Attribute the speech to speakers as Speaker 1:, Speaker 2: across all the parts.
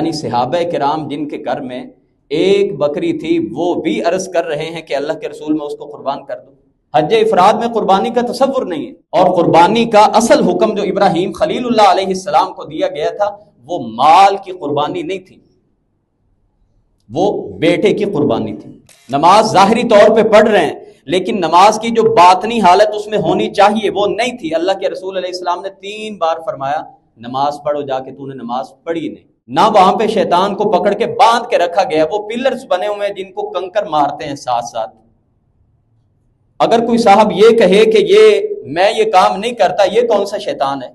Speaker 1: یعنی صحابہ کرام جن کے گھر میں ایک بکری تھی وہ بھی عرض کر رہے ہیں کہ اللہ کے رسول میں اس کو قربان کر دو۔ حج افراد میں قربانی کا تصور نہیں ہے، اور قربانی کا اصل حکم جو ابراہیم خلیل اللہ علیہ السلام کو دیا گیا تھا وہ مال کی قربانی نہیں تھی، وہ بیٹے کی قربانی تھی۔ نماز ظاہری طور پہ پڑھ رہے ہیں لیکن نماز کی جو باطنی حالت اس میں ہونی چاہیے وہ نہیں تھی۔ اللہ کے رسول علیہ السلام نے 3 بار فرمایا نماز پڑھو جا کے، تو نے نماز پڑھی نہیں۔ نہ وہاں پہ شیطان کو پکڑ کے باندھ کے رکھا گیا، وہ پلرز بنے ہوئے ہیں جن کو کنکر مارتے ہیں ساتھ ساتھ۔ اگر کوئی صاحب یہ کہے کہ میں یہ کام نہیں کرتا، یہ کون سا شیطان ہے؟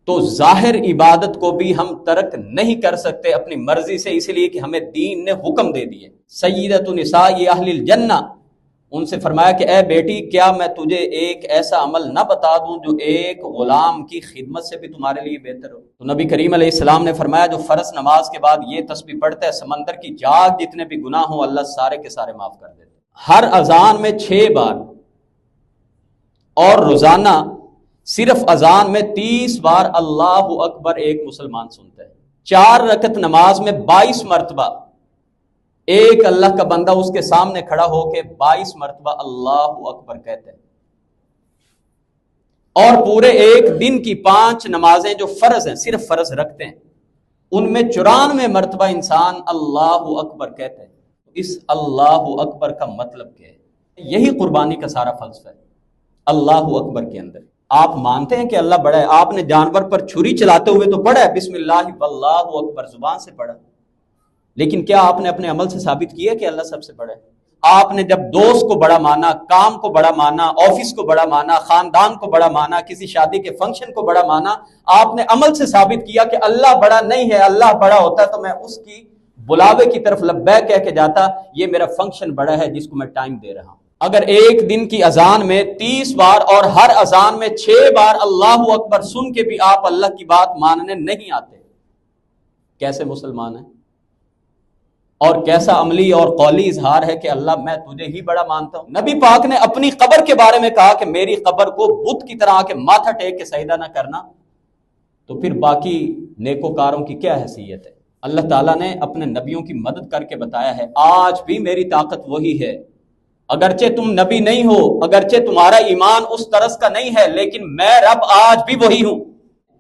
Speaker 1: تو ظاہر عبادت کو بھی ہم ترک نہیں کر سکتے اپنی مرضی سے، اس لیے کہ ہمیں دین نے حکم دے دیے۔ سیدۃ النساء اہل الجنہ، ان سے فرمایا کہ اے بیٹی کیا میں تجھے ایک ایسا عمل نہ بتا دوں جو ایک غلام کی خدمت سے بھی تمہارے لیے بہتر ہو؟ تو نبی کریم علیہ السلام نے فرمایا جو فرض نماز کے بعد یہ تسبیح پڑھتا ہے سمندر کی جاگ جتنے بھی گناہ ہوں اللہ سارے کے سارے معاف کر دیتے۔ ہر اذان میں 6 بار اور روزانہ صرف اذان میں 30 بار اللہ اکبر ایک مسلمان سنتا ہے۔ 4 رکعت نماز میں 22 مرتبہ ایک اللہ کا بندہ اس کے سامنے کھڑا ہو کے 22 مرتبہ اللہ اکبر کہتے ہیں۔ اور پورے ایک دن کی 5 نمازیں جو فرض ہیں، صرف فرض رکھتے ہیں، ان میں 94 مرتبہ انسان اللہ اکبر کہتے ہیں۔ اس اللہ اکبر کا مطلب کیا ہے؟ یہی قربانی کا سارا فلسفہ ہے اللہ اکبر کے اندر۔ آپ مانتے ہیں کہ اللہ بڑا ہے، آپ نے جانور پر چھری چلاتے ہوئے تو پڑھا ہے بسم اللہ واللہ اکبر، زبان سے پڑھا، لیکن کیا آپ نے اپنے عمل سے ثابت کیا کہ اللہ سب سے بڑا ہے؟ آپ نے جب دوست کو بڑا مانا، کام کو بڑا مانا، آفس کو بڑا مانا، خاندان کو بڑا مانا، کسی شادی کے فنکشن کو بڑا مانا، آپ نے عمل سے ثابت کیا کہ اللہ بڑا نہیں ہے، اللہ بڑا ہوتا ہے تو میں اس کی بلاوے کی طرف لبیک کہہ کے جاتا، یہ میرا فنکشن بڑا ہے جس کو میں ٹائم دے رہا ہوں۔ اگر ایک دن کی اذان میں 30 بار اور ہر اذان میں 6 بار اللہ اکبر سن کے بھی آپ اللہ کی بات ماننے نہیں آتے، کیسے مسلمان ہیں؟ اور کیسا عملی اور قولی اظہار ہے کہ اللہ میں تجھے ہی بڑا مانتا ہوں۔ نبی پاک نے اپنی قبر کے بارے میں کہا کہ میری قبر کو بت کی طرح کے ماتھا ٹیک کے سجدہ نہ کرنا، تو پھر باقی نیکوکاروں کی کیا حیثیت ہے؟ اللہ تعالیٰ نے اپنے نبیوں کی مدد کر کے بتایا ہے آج بھی میری طاقت وہی ہے، اگرچہ تم نبی نہیں ہو، اگرچہ تمہارا ایمان اس طرز کا نہیں ہے، لیکن میں رب آج بھی وہی ہوں۔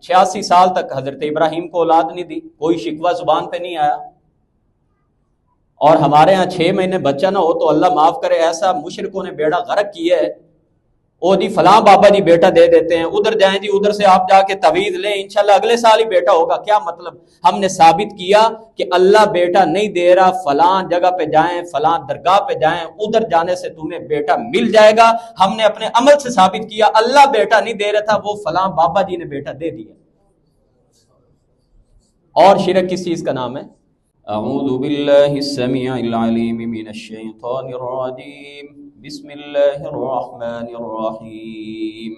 Speaker 1: 86 سال تک حضرت ابراہیم کو اولاد نہیں دی، کوئی شکوہ زبان پہ نہیں آیا، اور ہمارے ہاں 6 مہینے بچہ نہ ہو تو اللہ معاف کرے ایسا مشرکوں نے بیڑا غرق کیا ہے، او جی فلاں بابا جی بیٹا دے دیتے ہیں، ادھر جائیں جی ادھر سے آپ جا کے تعویذ لیں انشاءاللہ اگلے سال ہی بیٹا ہوگا۔ کیا مطلب؟ ہم نے ثابت کیا کہ اللہ بیٹا نہیں دے رہا، فلاں جگہ پہ جائیں، فلاں درگاہ پہ جائیں، ادھر جانے سے تمہیں بیٹا مل جائے گا۔ ہم نے اپنے عمل سے ثابت کیا اللہ بیٹا نہیں دے رہا تھا، وہ فلاں بابا جی نے بیٹا دے دیا۔ اور شرک کس چیز کا نام ہے؟ اعوذ باللہ السمیع العلیم من الشیطان الرجیم، بسم اللہ الرحمن الرحیم،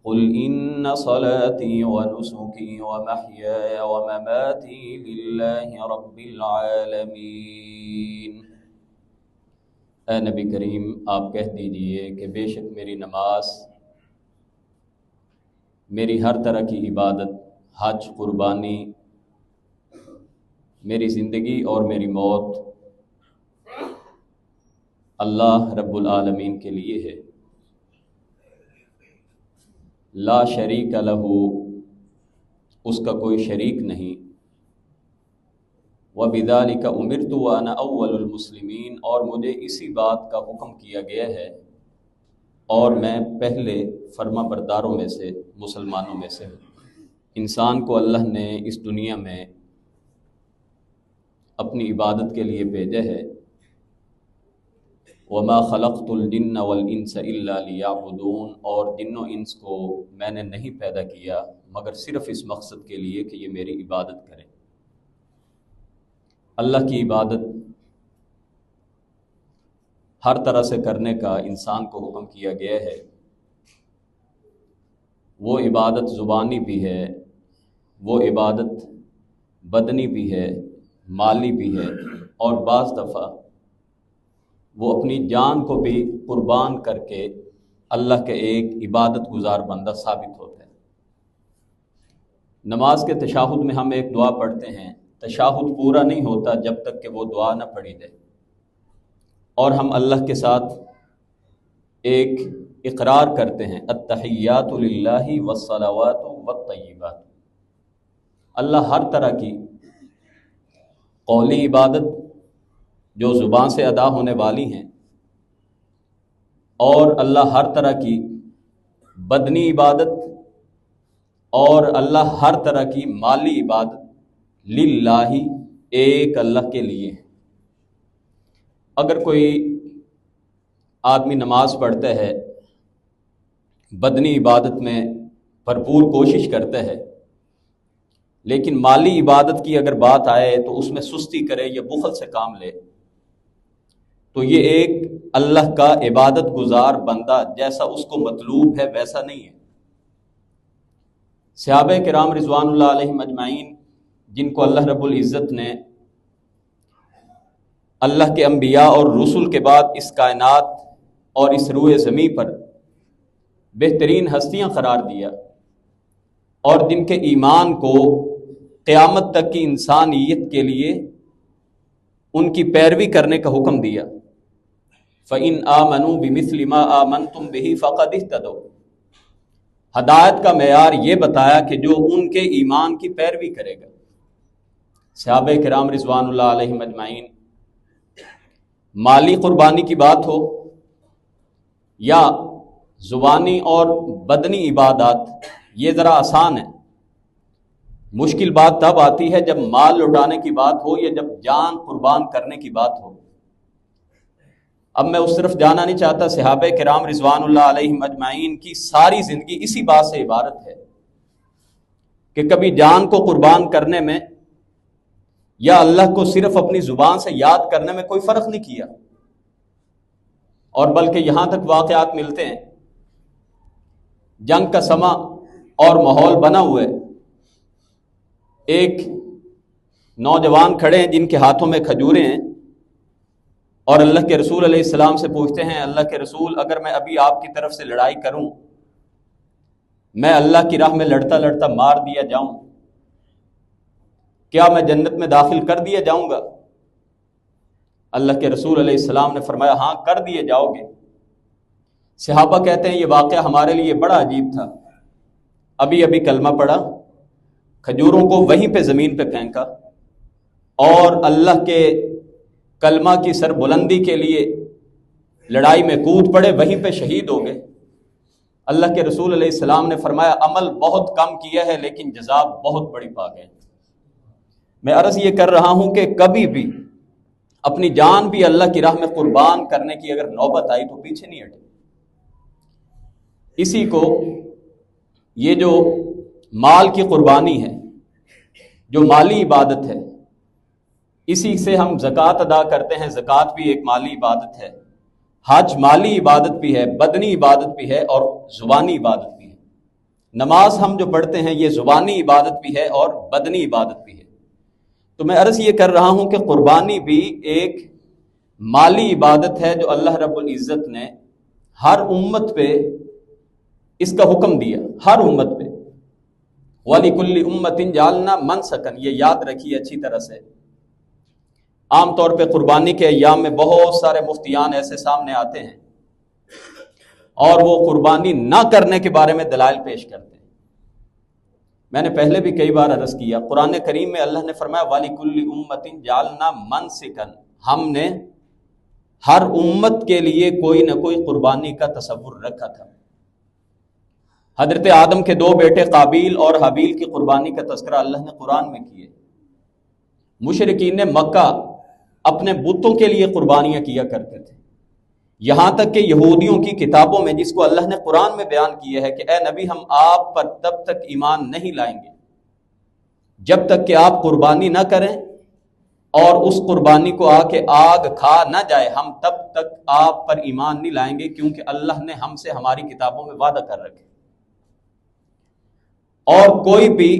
Speaker 1: قل ان صلاتي ونسكي ومحياي ومماتي لله رب العالمین۔ اے نبی کریم آپ کہہ دیجئے کہ بے شک میری نماز، میری ہر طرح کی عبادت، حج، قربانی، میری زندگی اور میری موت اللہ رب العالمین کے لیے ہے، لا شریک لہ، اس کا کوئی شریک نہیں، وبذالک امرت وانا اول المسلمین، اور مجھے اسی بات کا حکم کیا گیا ہے اور میں پہلے فرما برداروں میں سے، مسلمانوں میں سے ہوں۔ انسان کو اللہ نے اس دنیا میں اپنی عبادت کے لیے بھیجا ہے، وما خلقت الجن والانس الا لیعبدون، اور جن و انس کو میں نے نہیں پیدا کیا مگر صرف اس مقصد کے لیے کہ یہ میری عبادت کریں۔ اللہ کی عبادت ہر طرح سے کرنے کا انسان کو حکم کیا گیا ہے۔ وہ عبادت زبانی بھی ہے، وہ عبادت بدنی بھی ہے، مالی بھی ہے، اور بعض دفعہ وہ اپنی جان کو بھی قربان کر کے اللہ کے ایک عبادت گزار بندہ ثابت ہوتا ہے۔ نماز کے تشہد میں ہم ایک دعا پڑھتے ہیں، تشہد پورا نہیں ہوتا جب تک کہ وہ دعا نہ پڑھی جائے، اور ہم اللہ کے ساتھ ایک اقرار کرتے ہیں، التحیات للہ والصلوات والطیبات۔ اللہ ہر طرح کی قولی عبادت جو زبان سے ادا ہونے والی ہیں، اور اللہ ہر طرح کی بدنی عبادت، اور اللہ ہر طرح کی مالی عبادت للہ، ایک اللہ کے لیے۔ اگر کوئی آدمی نماز پڑھتا ہے، بدنی عبادت میں بھرپور کوشش کرتا ہے، لیکن مالی عبادت کی اگر بات آئے تو اس میں سستی کرے یا بخل سے کام لے، تو یہ ایک اللہ کا عبادت گزار بندہ جیسا اس کو مطلوب ہے ویسا نہیں ہے۔ صحابہ کرام رضوان اللہ علیہم اجمعین، جن کو اللہ رب العزت نے اللہ کے انبیاء اور رسل کے بعد اس کائنات اور اس روئے زمین پر بہترین ہستیاں قرار دیا، اور جن کے ایمان کو قیامت تک کی انسانیت کے لیے ان کی پیروی کرنے کا حکم دیا، فَإِنْ آمَنُوا بِمِثْلِ مَا آمَنْتُمْ بِهِ فَقَدِ اهْتَدَوْا۔ ہدایت کا معیار یہ بتایا کہ جو ان کے ایمان کی پیروی کرے گا۔ صحابہ کرام رضوان اللہ علیہم اجمعین، مالی قربانی کی بات ہو یا زبانی اور بدنی عبادات، یہ ذرا آسان ہے۔ مشکل بات تب آتی ہے جب مال لٹانے کی بات ہو یا جب جان قربان کرنے کی بات ہو۔ اب میں اس طرف جانا نہیں چاہتا۔ صحابہ کرام رضوان اللہ علیہم اجمعین کی ساری زندگی اسی بات سے عبارت ہے کہ کبھی جان کو قربان کرنے میں یا اللہ کو صرف اپنی زبان سے یاد کرنے میں کوئی فرق نہیں کیا، اور بلکہ یہاں تک واقعات ملتے ہیں، جنگ کا سما اور ماحول بنا ہوا ہے، ایک نوجوان کھڑے ہیں جن کے ہاتھوں میں کھجوریں ہیں، اور اللہ کے رسول علیہ السلام سے پوچھتے ہیں، اللہ کے رسول اگر میں ابھی آپ کی طرف سے لڑائی کروں، میں اللہ کی راہ میں لڑتا لڑتا مار دیا جاؤں، کیا میں جنت میں داخل کر دیا جاؤں گا؟ اللہ کے رسول علیہ السلام نے فرمایا، ہاں کر دیے جاؤ گے۔ صحابہ کہتے ہیں یہ واقعہ ہمارے لیے بڑا عجیب تھا، ابھی ابھی کلمہ پڑھا، کھجوروں کو وہیں پہ زمین پہ پھینکا، اور اللہ کے کلمہ کی سر بلندی کے لیے لڑائی میں کود پڑے، وہیں پہ شہید ہو گئے۔ اللہ کے رسول علیہ السلام نے فرمایا، عمل بہت کم کیا ہے لیکن جزا بہت بڑی پا گئے۔ میں عرض یہ کر رہا ہوں کہ کبھی بھی اپنی جان بھی اللہ کی راہ میں قربان کرنے کی اگر نوبت آئی تو پیچھے نہیں ہٹے۔ اسی کو یہ جو مال کی قربانی ہے، جو مالی عبادت ہے، اسی سے ہم زکوٰۃ ادا کرتے ہیں۔ زکوٰۃ بھی ایک مالی عبادت ہے، حج مالی عبادت بھی ہے، بدنی عبادت بھی ہے، اور زبانی عبادت بھی ہے۔ نماز ہم جو پڑھتے ہیں یہ زبانی عبادت بھی ہے اور بدنی عبادت بھی ہے۔ تو میں عرض یہ کر رہا ہوں کہ قربانی بھی ایک مالی عبادت ہے جو اللہ رب العزت نے ہر امت پہ اس کا حکم دیا، ہر امت پہ۔ وَلِكُلِّ أُمَّةٍ جَعَلْنَا مَنْسَكًا، یہ یاد رکھیے اچھی طرح سے۔ عام طور پہ قربانی کے ایام میں بہت سارے مفتیان ایسے سامنے آتے ہیں اور وہ قربانی نہ کرنے کے بارے میں دلائل پیش کرتے ہیں۔ میں نے پہلے بھی کئی بار عرض کیا، قرآن کریم میں اللہ نے فرمایا وَلِكُلِّ أُمَّةٍ جَعَلْنَا مَنْسِكًا، ہم نے ہر امت کے لیے کوئی نہ کوئی قربانی کا تصور رکھا تھا۔ حضرت آدم کے دو بیٹے قابیل اور حابیل کی قربانی کا تذکرہ اللہ نے قرآن میں کیے۔ مشرکین مکہ اپنے بتوں کے لیے قربانیاں کیا کرتے تھے، یہاں تک کہ یہودیوں کی کتابوں میں، جس کو اللہ نے قرآن میں بیان کیا ہے کہ اے نبی ہم آپ پر تب تک ایمان نہیں لائیں گے جب تک کہ آپ قربانی نہ کریں اور اس قربانی کو آ کے آگ کھا نہ جائے، ہم تب تک آپ پر ایمان نہیں لائیں گے، کیونکہ اللہ نے ہم سے ہماری کتابوں میں وعدہ کر رکھے۔ اور کوئی بھی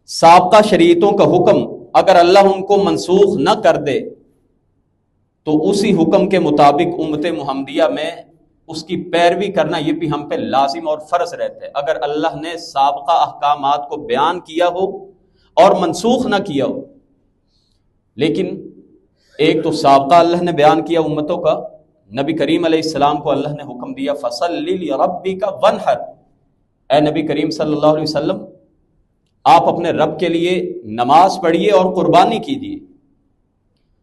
Speaker 1: سابقہ شریعتوں کا حکم اگر اللہ ان کو منسوخ نہ کر دے تو اسی حکم کے مطابق امت محمدیہ میں اس کی پیروی کرنا یہ بھی ہم پہ لازم اور فرض رہتا ہے. اگر اللہ نے سابقہ احکامات کو بیان کیا ہو اور منسوخ نہ کیا ہو. لیکن ایک تو سابقہ اللہ نے بیان کیا امتوں کا، نبی کریم علیہ السلام کو اللہ نے حکم دیا فَصَلِّ لِرَبِّكَ وَانْحَرْ، اے نبی کریم صلی اللہ علیہ وسلم آپ اپنے رب کے لیے نماز پڑھیے اور قربانی کیجیے.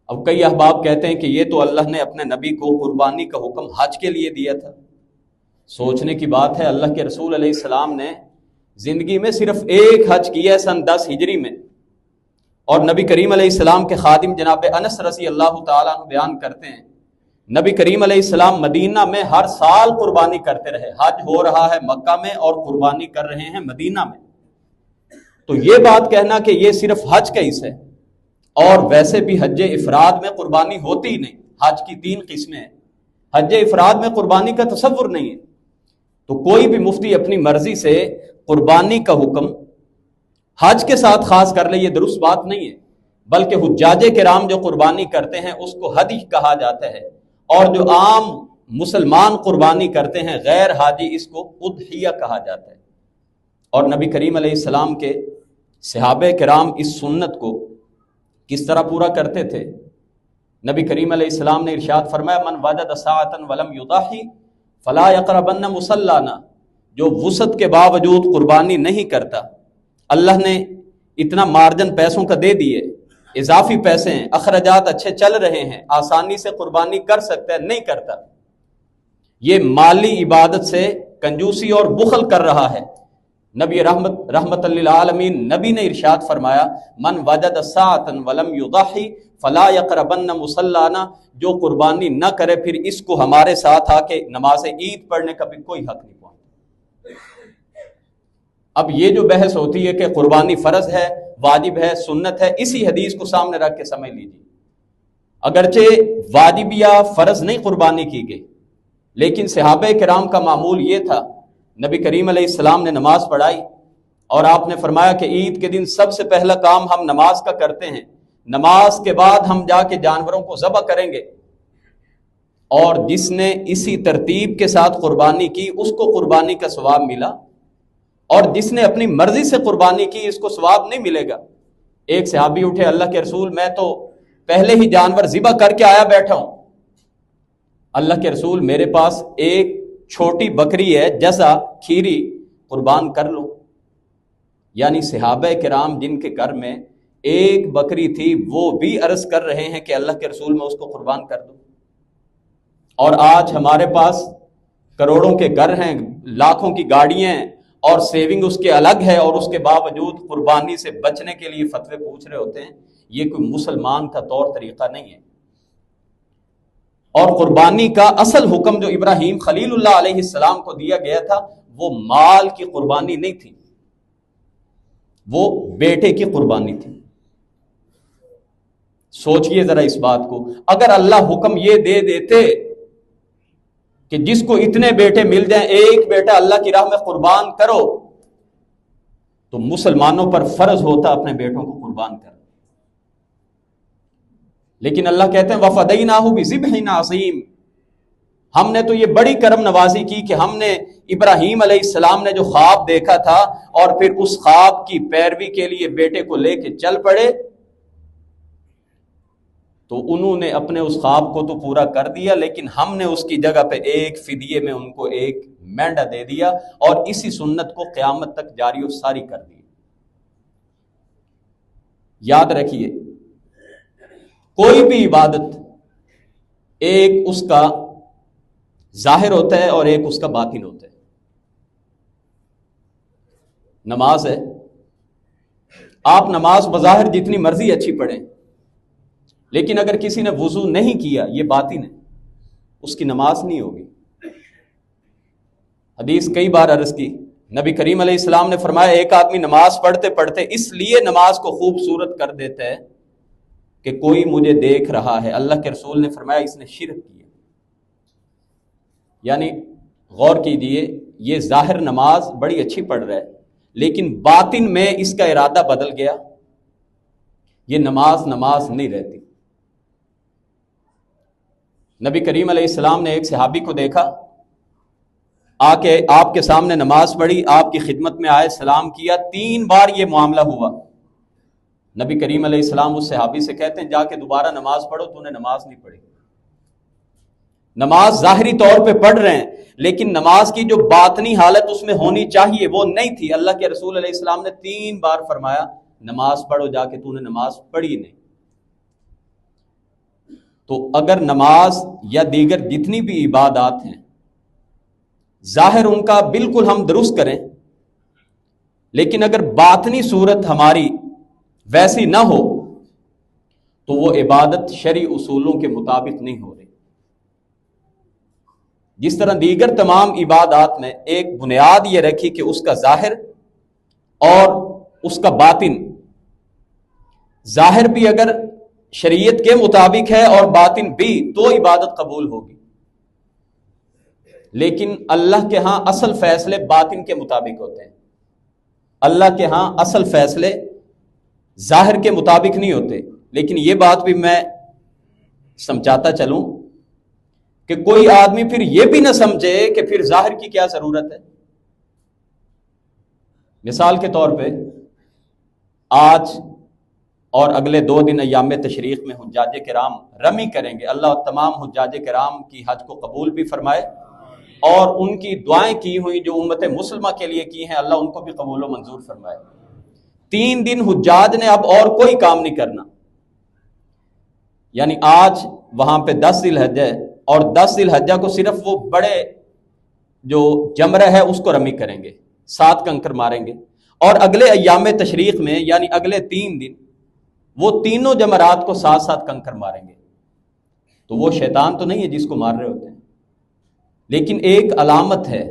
Speaker 1: اب کئی احباب کہتے ہیں کہ یہ تو اللہ نے اپنے نبی کو قربانی کا حکم حج کے لیے دیا تھا. سوچنے کی بات ہے، اللہ کے رسول علیہ السلام نے زندگی میں صرف ایک حج کیا ہے سن 10 ہجری میں، اور نبی کریم علیہ السلام کے خادم جناب انس رضی اللہ تعالیٰ عنہ بیان کرتے ہیں نبی کریم علیہ السلام مدینہ میں ہر سال قربانی کرتے رہے. حج ہو رہا ہے مکہ میں اور قربانی کر رہے ہیں مدینہ میں. تو یہ بات کہنا کہ یہ صرف حج کا حصہ ہے، اور ویسے بھی حج افراد میں قربانی ہوتی ہی نہیں. حج کی 3 قسمیں ہیں، حج افراد میں قربانی کا تصور نہیں ہے. تو کوئی بھی مفتی اپنی مرضی سے قربانی کا حکم حج کے ساتھ خاص کر لے، یہ درست بات نہیں ہے. بلکہ حجاج کرام جو قربانی کرتے ہیں اس کو ہدی کہا جاتا ہے، اور جو عام مسلمان قربانی کرتے ہیں غیر حاجی اس کو اضحیہ کہا جاتا ہے. اور نبی کریم علیہ السلام کے صحابہ کرام اس سنت کو کس طرح پورا کرتے تھے؟ نبی کریم علیہ السلام نے ارشاد فرمایا من وجد ساعۃ ولم یضحی فلا یقربن مصلانا، جو وسعت کے باوجود قربانی نہیں کرتا، اللہ نے اتنا مارجن پیسوں کا دے دیے، اضافی پیسے ہیں، اخراجات اچھے چل رہے ہیں، آسانی سے قربانی کر سکتا ہے، نہیں کرتا، یہ مالی عبادت سے کنجوسی اور بخل کر رہا ہے. نبی رحمت للعالمین نبی نے ارشاد فرمایا من وجد ساعۃ ولم یضحی فلا یقربن مصلانا، جو قربانی نہ کرے پھر اس کو ہمارے ساتھ آ کے نماز عید پڑھنے کا بھی کوئی حق نہیں پہنچتا. اب یہ جو بحث ہوتی ہے کہ قربانی فرض ہے، واجب ہے، سنت ہے، اسی حدیث کو سامنے رکھ کے سمجھ لیجیے. اگرچہ واجب یا فرض نہیں قربانی کی گئی، لیکن صحابہ کرام کا معمول یہ تھا، نبی کریم علیہ السلام نے نماز پڑھائی اور آپ نے فرمایا کہ عید کے دن سب سے پہلا کام ہم نماز کا کرتے ہیں، نماز کے بعد ہم جا کے جانوروں کو ذبح کریں گے، اور جس نے اسی ترتیب کے ساتھ قربانی کی اس کو قربانی کا ثواب ملا، اور جس نے اپنی مرضی سے قربانی کی اس کو ثواب نہیں ملے گا. ایک صحابی اٹھے، اللہ کے رسول میں تو پہلے ہی جانور ذبح کر کے آیا بیٹھا ہوں. اللہ کے رسول میرے پاس ایک چھوٹی بکری ہے جزا کھیری، قربان کر لو. یعنی صحابہ کرام جن کے گھر میں ایک بکری تھی وہ بھی عرض کر رہے ہیں کہ اللہ کے رسول میں اس کو قربان کر دو. اور آج ہمارے پاس کروڑوں کے گھر ہیں، لاکھوں کی گاڑیاں ہیں، اور سیونگ اس کے الگ ہے، اور اس کے باوجود قربانی سے بچنے کے لیے فتوے پوچھ رہے ہوتے ہیں. یہ کوئی مسلمان کا طور طریقہ نہیں ہے. اور قربانی کا اصل حکم جو ابراہیم خلیل اللہ علیہ السلام کو دیا گیا تھا وہ مال کی قربانی نہیں تھی، وہ بیٹے کی قربانی تھی. سوچئے ذرا اس بات کو. اگر اللہ حکم یہ دے دیتے کہ جس کو اتنے بیٹے مل جائیں ایک بیٹا اللہ کی راہ میں قربان کرو، تو مسلمانوں پر فرض ہوتا اپنے بیٹوں کو قربان کرنا. لیکن اللہ کہتے ہیں وَفَدَيْنَاهُ بِذِبْحٍ عَظِيمٍ، ہم نے تو یہ بڑی کرم نوازی کی کہ ہم نے ابراہیم علیہ السلام نے جو خواب دیکھا تھا اور پھر اس خواب کی پیروی کے لیے بیٹے کو لے کے چل پڑے، تو انہوں نے اپنے اس خواب کو تو پورا کر دیا، لیکن ہم نے اس کی جگہ پہ ایک فدیے میں ان کو ایک مینڈا دے دیا، اور اسی سنت کو قیامت تک جاری و ساری کر دی. یاد رکھیے کوئی بھی عبادت ایک اس کا ظاہر ہوتا ہے اور ایک اس کا باطن ہوتا ہے. نماز ہے، آپ نماز بظاہر جتنی مرضی اچھی پڑھیں، لیکن اگر کسی نے وضو نہیں کیا یہ باطن ہے، اس کی نماز نہیں ہوگی. حدیث کئی بار عرض کی، نبی کریم علیہ السلام نے فرمایا ایک آدمی نماز پڑھتے پڑھتے اس لیے نماز کو خوبصورت کر دیتا ہے کہ کوئی مجھے دیکھ رہا ہے. اللہ کے رسول نے فرمایا اس نے شرک کیا. یعنی غور کیجئے، یہ ظاہر نماز بڑی اچھی پڑھ رہا ہے لیکن باطن میں اس کا ارادہ بدل گیا، یہ نماز نہیں رہتی. نبی کریم علیہ السلام نے ایک صحابی کو دیکھا آ کے آپ کے سامنے نماز پڑھی، آپ کی خدمت میں آئے، سلام کیا، 3 بار یہ معاملہ ہوا، نبی کریم علیہ السلام اس صحابی سے کہتے ہیں جا کے دوبارہ نماز پڑھو، تو نے نماز نہیں پڑھی۔ نماز ظاہری طور پہ پڑھ رہے ہیں، لیکن نماز کی جو باطنی حالت اس میں ہونی چاہیے وہ نہیں تھی۔ اللہ کے رسول علیہ السلام نے 3 بار فرمایا نماز پڑھو جا کے، تو نے نماز پڑھی نہیں۔ تو اگر نماز یا دیگر جتنی بھی عبادات ہیں ظاہر ان کا بالکل ہم درست کریں، لیکن اگر باطنی صورت ہماری ویسی نہ ہو تو وہ عبادت شرعی اصولوں کے مطابق نہیں ہو رہی۔ جس طرح دیگر تمام عبادات میں ایک بنیاد یہ رکھی کہ اس کا ظاہر اور اس کا باطن، ظاہر بھی اگر شریعت کے مطابق ہے اور باطن بھی، تو عبادت قبول ہوگی۔ لیکن اللہ کے ہاں اصل فیصلے باطن کے مطابق ہوتے ہیں، اللہ کے ہاں اصل فیصلے ظاہر کے مطابق نہیں ہوتے۔ لیکن یہ بات بھی میں سمجھاتا چلوں کہ کوئی آدمی پھر یہ بھی نہ سمجھے کہ پھر ظاہر کی کیا ضرورت ہے۔ مثال کے طور پہ آج اور اگلے 2 دن ایام تشریق میں حجاج کرام رمی کریں گے، اللہ تمام حجاج کرام کی حج کو قبول بھی فرمائے، اور ان کی دعائیں کی ہوئی جو امت مسلمہ کے لیے کی ہیں اللہ ان کو بھی قبول و منظور فرمائے۔ 3 دن حجاج نے اب اور کوئی کام نہیں کرنا، یعنی آج وہاں پہ 10 ذی الحجہ ہے، اور 10 ذی الحجہ کو صرف وہ بڑے جو جمرہ ہے اس کو رمی کریں گے، 7 کنکر ماریں گے، اور اگلے ایام تشریق میں یعنی اگلے 3 دن وہ تینوں جمرات کو 7 کنکر ماریں گے۔ تو وہ شیطان تو نہیں ہے جس کو مار رہے ہوتے ہیں، لیکن ایک علامت ہے،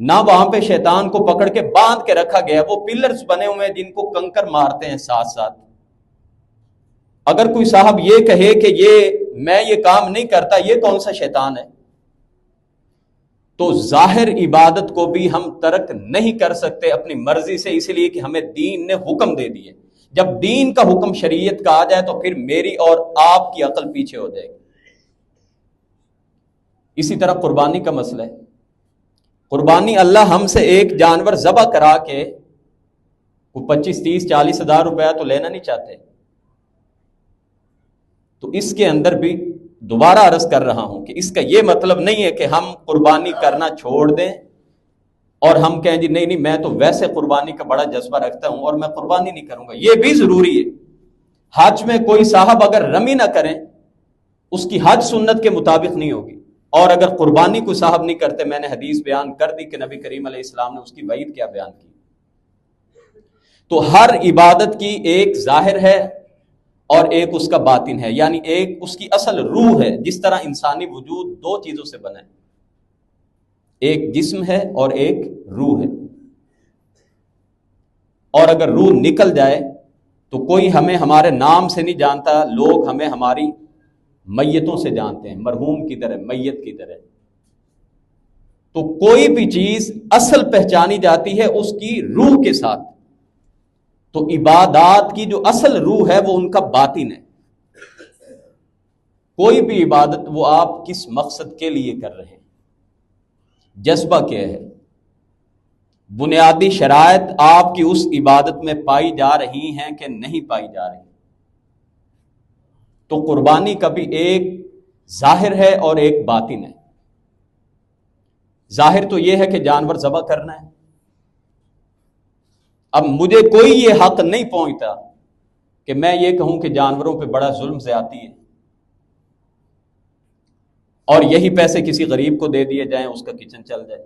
Speaker 1: نہ وہاں پہ شیطان کو پکڑ کے باندھ کے رکھا گیا، وہ پلرز بنے ہوئے ہیں جن کو کنکر مارتے ہیں 7۔ اگر کوئی صاحب یہ کہے کہ میں یہ کام نہیں کرتا، یہ کون سا شیطان ہے؟ تو ظاہر عبادت کو بھی ہم ترک نہیں کر سکتے اپنی مرضی سے، اس لیے کہ ہمیں دین نے حکم دے دیے۔ جب دین کا حکم شریعت کا آ جائے تو پھر میری اور آپ کی عقل پیچھے ہو جائے گی۔ اسی طرح قربانی کا مسئلہ ہے، قربانی اللہ ہم سے ایک جانور ذبح کرا کے 25, 30, 40 ہزار روپیہ تو لینا نہیں چاہتے۔ تو اس کے اندر بھی دوبارہ عرض کر رہا ہوں کہ اس کا یہ مطلب نہیں ہے کہ ہم قربانی کرنا چھوڑ دیں اور ہم کہیں جی نہیں میں تو ویسے قربانی کا بڑا جذبہ رکھتا ہوں اور میں قربانی نہیں کروں گا۔ یہ بھی ضروری ہے۔ حج میں کوئی صاحب اگر رمی نہ کریں اس کی حج سنت کے مطابق نہیں ہوگی، اور اگر قربانی کوئی صاحب نہیں کرتے، میں نے حدیث بیان کر دی کہ نبی کریم علیہ السلام نے اس کی وعید کیا بیان کی۔ تو ہر عبادت کی ایک ظاہر ہے اور ایک اس کا باطن ہے، یعنی ایک اس کی اصل روح ہے۔ جس طرح انسانی وجود 2 چیزوں سے بنا ہے، ایک جسم ہے اور ایک روح ہے، اور اگر روح نکل جائے تو کوئی ہمیں ہمارے نام سے نہیں جانتا، لوگ ہمیں ہماری میتوں سے جانتے ہیں، مرحوم کی طرح، میت کی طرح۔ تو کوئی بھی چیز اصل پہچانی جاتی ہے اس کی روح کے ساتھ، تو عبادات کی جو اصل روح ہے وہ ان کا باطن ہے۔ کوئی بھی عبادت وہ آپ کس مقصد کے لیے کر رہے ہیں، جذبہ کیا ہے، بنیادی شرائط آپ کی اس عبادت میں پائی جا رہی ہیں کہ نہیں پائی جا رہی۔ تو قربانی کا بھی ایک ظاہر ہے اور ایک باطن ہے۔ ظاہر تو یہ ہے کہ جانور ذبح کرنا ہے۔ اب مجھے کوئی یہ حق نہیں پہنچتا کہ میں یہ کہوں کہ جانوروں پہ بڑا ظلم زیادتی ہے اور یہی پیسے کسی غریب کو دے دیے جائیں، اس کا کچن چل جائے۔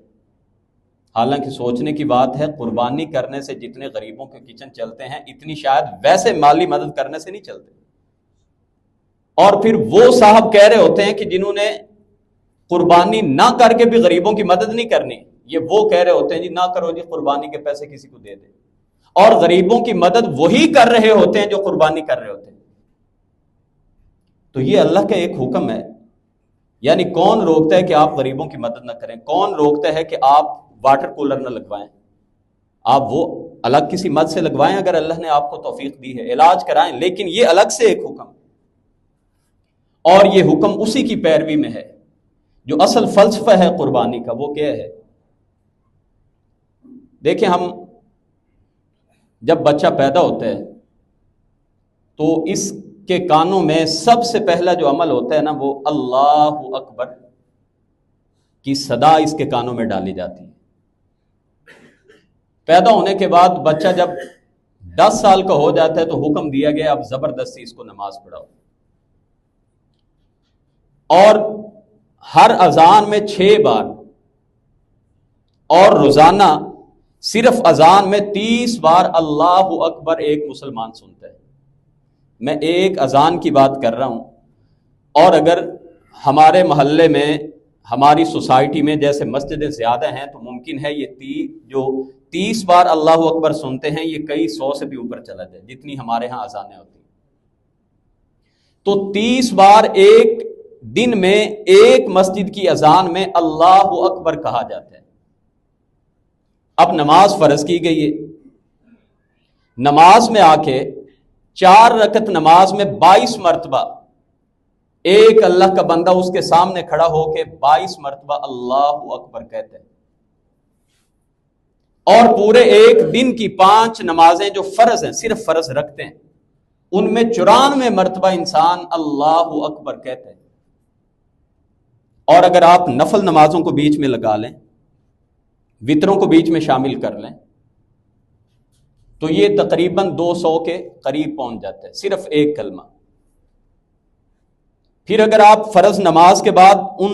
Speaker 1: حالانکہ سوچنے کی بات ہے، قربانی کرنے سے جتنے غریبوں کے کچن چلتے ہیں اتنی شاید ویسے مالی مدد کرنے سے نہیں چلتے۔ اور پھر وہ صاحب کہہ رہے ہوتے ہیں کہ جنہوں نے قربانی نہ کر کے بھی غریبوں کی مدد نہیں کرنی، یہ وہ کہہ رہے ہوتے ہیں جی نہ کرو جی، قربانی کے پیسے کسی کو دے دیں، اور غریبوں کی مدد وہی کر رہے ہوتے ہیں جو قربانی کر رہے ہوتے ہیں۔ تو یہ اللہ کا ایک حکم ہے، یعنی کون روکتا ہے کہ آپ غریبوں کی مدد نہ کریں؟ کون روکتا ہے کہ آپ واٹر کولر نہ لگوائیں؟ آپ وہ الگ کسی مد سے لگوائیں اگر اللہ نے آپ کو توفیق دی ہے، علاج کرائیں، لیکن یہ الگ سے ایک حکم، اور یہ حکم اسی کی پیروی میں ہے جو اصل فلسفہ ہے قربانی کا وہ کیا ہے؟ دیکھیں، ہم جب بچہ پیدا ہوتا ہے تو اس کے کانوں میں سب سے پہلا جو عمل ہوتا ہے نا، وہ اللہ اکبر کی صدا اس کے کانوں میں ڈالی جاتی ہے۔ پیدا ہونے کے بعد بچہ جب 10 سال کا ہو جاتا ہے تو حکم دیا گیا اب زبردستی اس کو نماز پڑھاؤ، اور ہر اذان میں 6 بار، اور روزانہ صرف اذان میں 30 بار اللہ اکبر ایک مسلمان سنتا ہے۔ میں ایک اذان کی بات کر رہا ہوں، اور اگر ہمارے محلے میں، ہماری سوسائٹی میں جیسے مسجدیں زیادہ ہیں تو ممکن ہے یہ جو 30 بار اللہ اکبر سنتے ہیں یہ کئی 100 سے بھی اوپر چلا جائے، جتنی ہمارے ہاں اذانیں ہوتی ہیں۔ تو 30 بار ایک دن میں ایک مسجد کی اذان میں اللہ اکبر کہا جاتا ہے۔ اب نماز فرض کی گئی ہے، نماز میں آ کے 4 رکعت نماز میں 22 مرتبہ ایک اللہ کا بندہ اس کے سامنے کھڑا ہو کے 22 مرتبہ اللہ اکبر کہتے ہیں، اور پورے ایک دن کی 5 نمازیں جو فرض ہیں، صرف فرض رکھتے ہیں، ان میں 94 مرتبہ انسان اللہ اکبر کہتے ہیں۔ اور اگر آپ نفل نمازوں کو بیچ میں لگا لیں، وطروں کو بیچ میں شامل کر لیں، تو یہ تقریباً 200 کے قریب پہنچ جاتا ہے، صرف ایک کلمہ۔ پھر اگر آپ فرض نماز کے بعد ان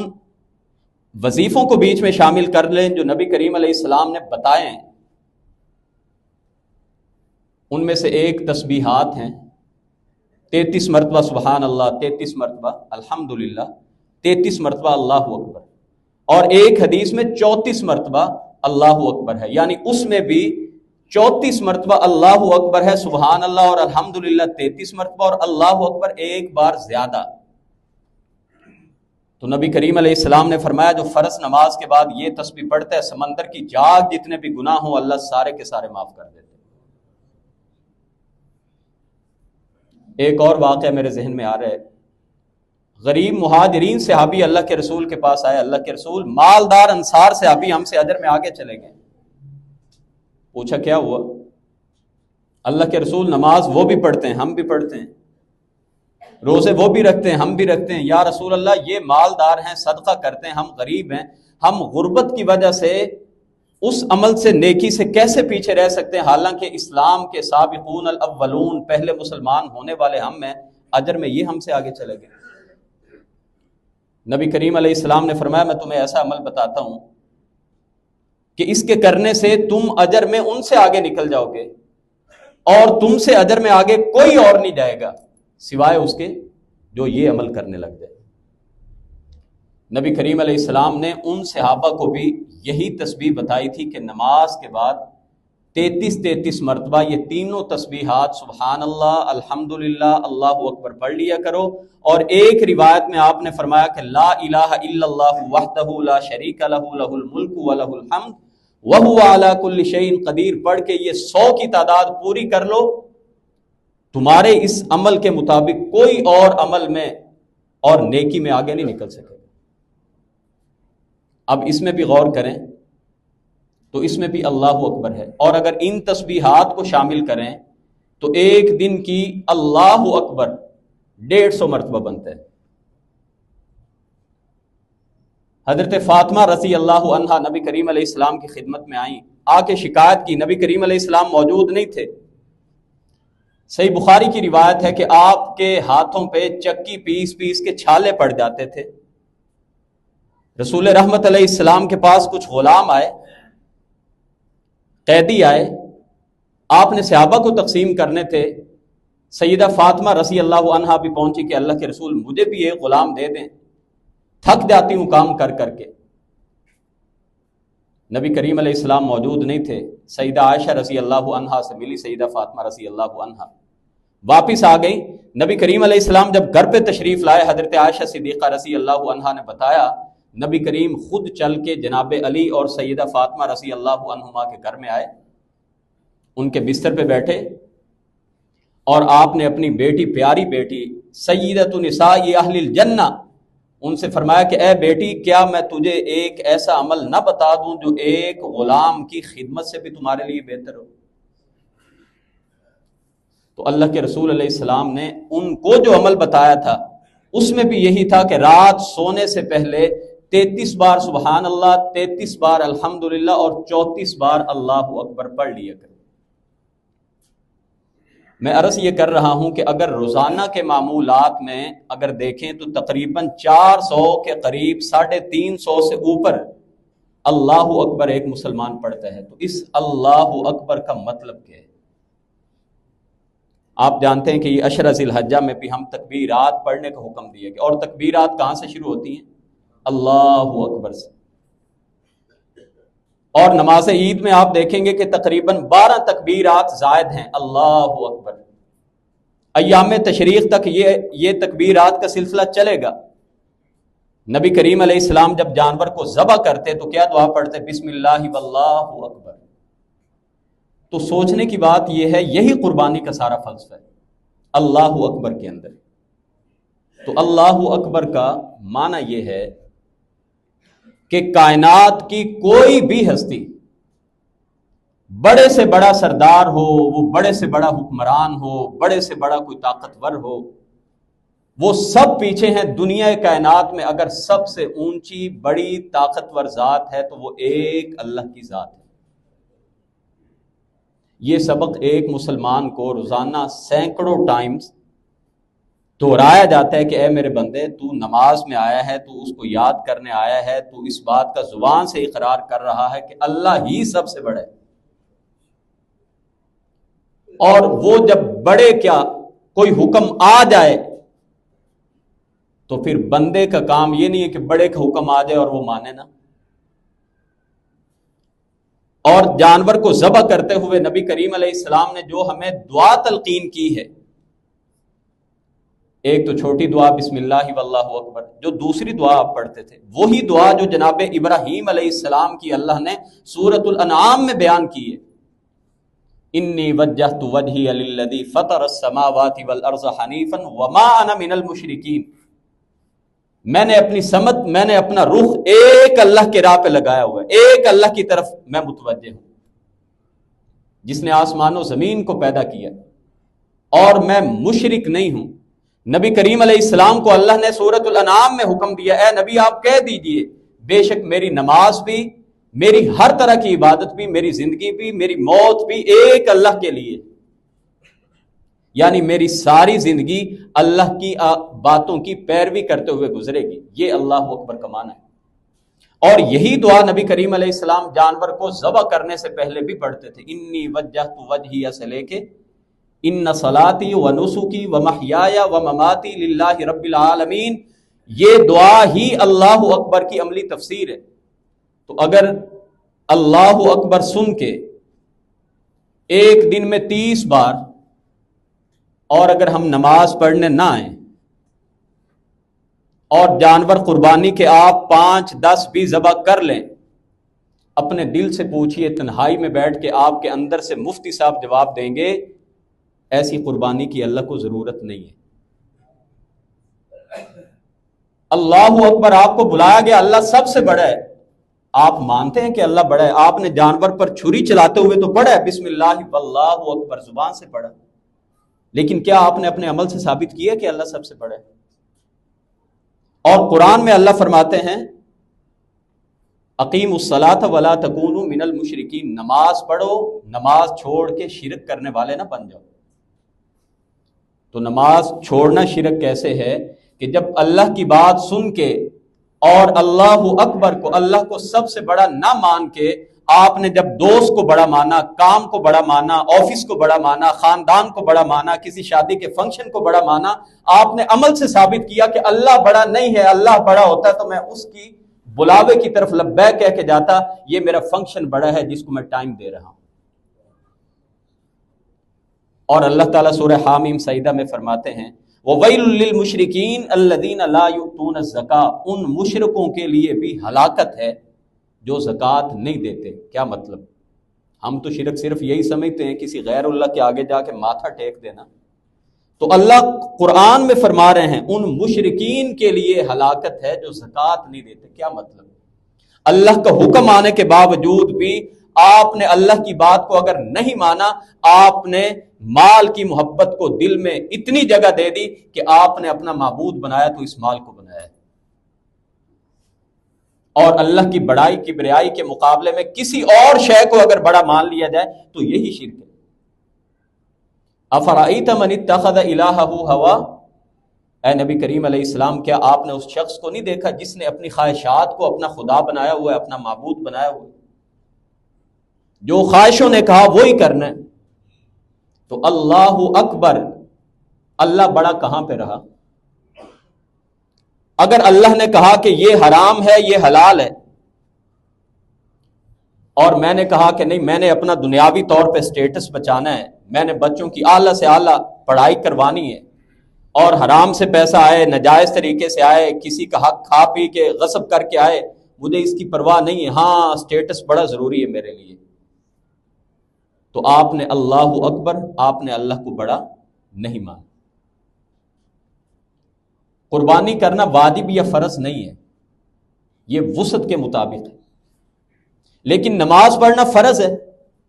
Speaker 1: وظیفوں کو بیچ میں شامل کر لیں جو نبی کریم علیہ السلام نے بتائے ہیں، ان میں سے ایک تسبیحات ہیں، 33 مرتبہ سبحان اللہ، 33 مرتبہ الحمدللہ، 33 مرتبہ اللہ اکبر، اور ایک حدیث میں 34 مرتبہ اللہ اکبر ہے، یعنی اس میں بھی 34 مرتبہ اللہ اکبر ہے، سبحان اللہ اور الحمدللہ 33 مرتبہ، اور اللہ اکبر ایک بار زیادہ۔ تو نبی کریم علیہ السلام نے فرمایا جو فرض نماز کے بعد یہ تسبیح پڑھتا ہے، سمندر کی جاگ جتنے بھی گناہ ہوں اللہ سارے کے سارے معاف کر دیتے۔ ایک اور واقعہ میرے ذہن میں آ رہا ہے، غریب مہاجرین صحابی اللہ کے رسول کے پاس آئے، اللہ کے رسول مالدار انصار صحابی ہم سے اجر میں آگے چلے گئے۔ پوچھا کیا ہوا؟ اللہ کے رسول نماز وہ بھی پڑھتے ہیں، ہم بھی پڑھتے ہیں، روزے وہ بھی رکھتے ہیں، ہم بھی رکھتے ہیں، یا رسول اللہ یہ مالدار ہیں، صدقہ کرتے ہیں، ہم غریب ہیں، ہم غربت کی وجہ سے اس عمل سے، نیکی سے کیسے پیچھے رہ سکتے ہیں، حالانکہ اسلام کے سابقون الاولون، پہلے مسلمان ہونے والے ہم ہیں، اجر میں یہ ہم سے آگے چلے گئے۔ نبی کریم علیہ السلام نے فرمایا میں تمہیں ایسا عمل بتاتا ہوں کہ اس کے کرنے سے تم اجر میں ان سے آگے نکل جاؤ گے، اور تم سے اجر میں آگے کوئی اور نہیں جائے گا سوائے اس کے جو یہ عمل کرنے لگ جائے۔ نبی کریم علیہ السلام نے ان صحابہ کو بھی یہی تسبیح بتائی تھی کہ نماز کے بعد 33 مرتبہ یہ تینوں تسبیحات سبحان اللہ، الحمدللہ، اللہ اکبر پڑھ لیا کرو، اور ایک روایت میں آپ نے فرمایا کہ لا الہ الا اللہ وحدہ لا شریک لہ لہ الملک ولہ الحمد وہو علی کل شیء قدیر پڑھ کے یہ 100 کی تعداد پوری کر لو، تمہارے اس عمل کے مطابق کوئی اور عمل میں اور نیکی میں آگے نہیں نکل سکے۔ اب اس میں بھی غور کریں تو اس میں بھی اللہ اکبر ہے، اور اگر ان تسبیحات کو شامل کریں تو ایک دن کی اللہ اکبر 150 مرتبہ بنتا ہے۔ حضرت فاطمہ رضی اللہ عنہا نبی کریم علیہ السلام کی خدمت میں آئیں، آ کے شکایت کی، نبی کریم علیہ السلام موجود نہیں تھے۔ صحیح بخاری کی روایت ہے کہ آپ کے ہاتھوں پہ چکی پیس پیس کے چھالے پڑ جاتے تھے۔ رسول رحمت علیہ السلام کے پاس کچھ غلام آئے، قیدی آئے، آپ نے صحابہ کو تقسیم کرنے تھے، سیدہ فاطمہ رضی اللہ عنہا بھی پہنچی کہ اللہ کے رسول مجھے بھی ایک غلام دے دیں، تھک جاتی ہوں کام کر کر کے۔ نبی کریم علیہ السلام موجود نہیں تھے، سیدہ عائشہ رضی اللہ عنہا سے ملی، سیدہ فاطمہ رضی اللہ عنہا واپس آ گئی۔ نبی کریم علیہ السلام جب گھر پہ تشریف لائے، حضرت عائشہ صدیقہ رضی اللہ عنہا نے بتایا، نبی کریم خود چل کے جناب علی اور سیدہ فاطمہ رضی اللہ عنہما کے گھر میں آئے، ان کے بستر پہ بیٹھے، اور آپ نے اپنی بیٹی، پیاری بیٹی، سیدۃ نساء اہل الجنہ ان سے فرمایا کہ اے بیٹی کیا میں تجھے ایک ایسا عمل نہ بتا دوں جو ایک غلام کی خدمت سے بھی تمہارے لیے بہتر ہو؟ تو اللہ کے رسول علیہ السلام نے ان کو جو عمل بتایا تھا اس میں بھی یہی تھا کہ رات سونے سے پہلے 33 بار سبحان اللہ، 33 بار الحمدللہ اور 34 بار اللہ اکبر پڑھ لیا کریں۔ میں عرض یہ کر رہا ہوں کہ اگر روزانہ کے معمولات میں اگر دیکھیں تو تقریباً 400 کے قریب 350 سے اوپر اللہ اکبر ایک مسلمان پڑھتا ہے۔ تو اس اللہ اکبر کا مطلب کیا ہے؟ آپ جانتے ہیں کہ یہ عشرہ ذی الحجہ میں بھی ہم تکبیرات پڑھنے کا حکم دیا گیا، اور تکبیرات کہاں سے شروع ہوتی ہیں؟ اللہ اکبر سے۔ اور نماز عید میں آپ دیکھیں گے کہ تقریباً 12 تکبیرات زائد ہیں، اللہ اکبر۔ ایام تشریق تک یہ تکبیرات کا سلسلہ چلے گا۔ نبی کریم علیہ السلام جب جانور کو ذبح کرتے تو کیا دعا پڑھتے؟ بسم اللہ واللہ اکبر۔ تو سوچنے کی بات یہ ہے، یہی قربانی کا سارا فلسفہ ہے اللہ اکبر کے اندر۔ تو اللہ اکبر کا معنی یہ ہے کہ کائنات کی کوئی بھی ہستی، بڑے سے بڑا سردار ہو، وہ بڑے سے بڑا حکمران ہو، بڑے سے بڑا کوئی طاقتور ہو، وہ سب پیچھے ہیں۔ دنیا کائنات میں اگر سب سے اونچی بڑی طاقتور ذات ہے تو وہ ایک اللہ کی ذات ہے۔ یہ سبق ایک مسلمان کو روزانہ سینکڑوں ٹائمز دہرایا جاتا ہے کہ اے میرے بندے، تو نماز میں آیا ہے، تو اس کو یاد کرنے آیا ہے، تو اس بات کا زبان سے اقرار کر رہا ہے کہ اللہ ہی سب سے بڑا ہے۔ اور وہ جب بڑے کیا کوئی حکم آ جائے تو پھر بندے کا کام یہ نہیں ہے کہ بڑے کا حکم آ جائے اور وہ مانے نہ۔ اور جانور کو ذبح کرتے ہوئے نبی کریم علیہ السلام نے جو ہمیں دعا تلقین کی ہے، ایک تو چھوٹی دعا بسم اللہ واللہ اکبر، جو دوسری دعا آپ پڑھتے تھے وہی دعا جو جناب ابراہیم علیہ السلام کی اللہ نے سورۃ الانعام میں بیان کی ہے، انی وجہت وجہی للذی فطر السماوات والارض حنیفا وما انا من المشرکین۔ میں نے اپنی سمت، میں نے اپنا رخ ایک اللہ کے راہ پہ لگایا ہوا ہے، ایک اللہ کی طرف میں متوجہ ہوں، جس نے آسمان و زمین کو پیدا کیا، اور میں مشرک نہیں ہوں۔ نبی کریم علیہ السلام کو اللہ نے سورۃ الانعام میں حکم دیا، اے نبی آپ کہہ دیجئے بے شک میری نماز بھی، میری ہر طرح کی عبادت بھی، میری زندگی بھی، میری موت بھی ایک اللہ کے لیے، یعنی میری ساری زندگی اللہ کی باتوں کی پیروی کرتے ہوئے گزرے گی۔ یہ اللہ اکبر کا معنی ہے۔ اور یہی دعا نبی کریم علیہ السلام جانور کو ذبح کرنے سے پہلے بھی پڑھتے تھے، انی وجہت وجہی سے لے کے ان صلاتی و نسکی و محیایا و مماتی للہ رب العالمین، یہ دعا ہی اللہ اکبر کی عملی تفسیر ہے۔ تو اگر اللہ اکبر سن کے ایک دن میں 30 بار، اور اگر ہم نماز پڑھنے نہ آئیں اور جانور قربانی کے آپ 5 10 بھی ذبح کر لیں، اپنے دل سے پوچھئے تنہائی میں بیٹھ کے، آپ کے اندر سے مفتی صاحب جواب دیں گے ایسی قربانی کی اللہ کو ضرورت نہیں ہے۔ اللہ اکبر آپ کو بلایا گیا، اللہ سب سے بڑا ہے، آپ مانتے ہیں کہ اللہ بڑا ہے، آپ نے جانور پر چھری چلاتے ہوئے تو پڑھا ہے بسم اللہ واللہ اکبر، زبان سے پڑھا، لیکن کیا آپ نے اپنے عمل سے ثابت کیا کہ اللہ سب سے بڑا ہے؟ اور قرآن میں اللہ فرماتے ہیں اقیموا الصلاۃ ولا تکونوا من المشرکین، نماز پڑھو، نماز چھوڑ کے شرک کرنے والے نہ بن جاؤ۔ تو نماز چھوڑنا شرک کیسے ہے کہ جب اللہ کی بات سن کے اور اللہ اکبر کو، اللہ کو سب سے بڑا نہ مان کے، آپ نے جب دوست کو بڑا مانا، کام کو بڑا مانا، آفس کو بڑا مانا، خاندان کو بڑا مانا، کسی شادی کے فنکشن کو بڑا مانا، آپ نے عمل سے ثابت کیا کہ اللہ بڑا نہیں ہے، اللہ بڑا ہوتا ہے تو میں اس کی بلاوے کی طرف لبیک کہہ کے جاتا، یہ میرا فنکشن بڑا ہے جس کو میں ٹائم دے رہا ہوں۔ اور اللہ تعالیٰ سورہ حامیم سجدہ میں فرماتے ہیں وَوَيْلٌ لِّلْمُشْرِكِينَ الَّذِينَ لَا يُؤْتُونَ الزَّكَاةَ، ان مشرکوں کے لیے بھی ہلاکت ہے جو زکوٰۃ نہیں دیتے۔ کیا مطلب؟ ہم تو شرک صرف یہی سمجھتے ہیں کسی غیر اللہ کے آگے جا کے ماتھا ٹیک دینا، تو اللہ قرآن میں فرما رہے ہیں ان مشرکین کے لیے ہلاکت ہے جو زکوٰۃ نہیں دیتے۔ کیا مطلب؟ اللہ کا حکم آنے کے باوجود بھی آپ نے اللہ کی بات کو اگر نہیں مانا، آپ نے مال کی محبت کو دل میں اتنی جگہ دے دی کہ آپ نے اپنا معبود بنایا تو اس مال کو بنایا ہے۔ اور اللہ کی بڑائی کی بریائی کے مقابلے میں کسی اور شے کو اگر بڑا مان لیا جائے تو یہی شرک ہے۔ افرأیت من اتخذ الہہ ہوا، اے نبی کریم علیہ السلام کیا آپ نے اس شخص کو نہیں دیکھا جس نے اپنی خواہشات کو اپنا خدا بنایا ہوا ہے، اپنا معبود بنایا ہوا ہے؟ جو خواہشوں نے کہا وہی کرنا ہے۔ تو اللہ اکبر، اللہ بڑا کہاں پہ رہا؟ اگر اللہ نے کہا کہ یہ حرام ہے یہ حلال ہے، اور میں نے کہا کہ نہیں میں نے اپنا دنیاوی طور پہ سٹیٹس بچانا ہے، میں نے بچوں کی اعلیٰ سے اعلیٰ پڑھائی کروانی ہے، اور حرام سے پیسہ آئے، ناجائز طریقے سے آئے، کسی کا حق کھا پی کے غصب کر کے آئے، مجھے اس کی پرواہ نہیں ہے، ہاں سٹیٹس بڑا ضروری ہے میرے لیے، تو آپ نے اللہ اکبر، آپ نے اللہ کو بڑا نہیں مانا۔ قربانی کرنا واجب یا فرض نہیں ہے، یہ وسعت کے مطابق ہے، لیکن نماز پڑھنا فرض ہے۔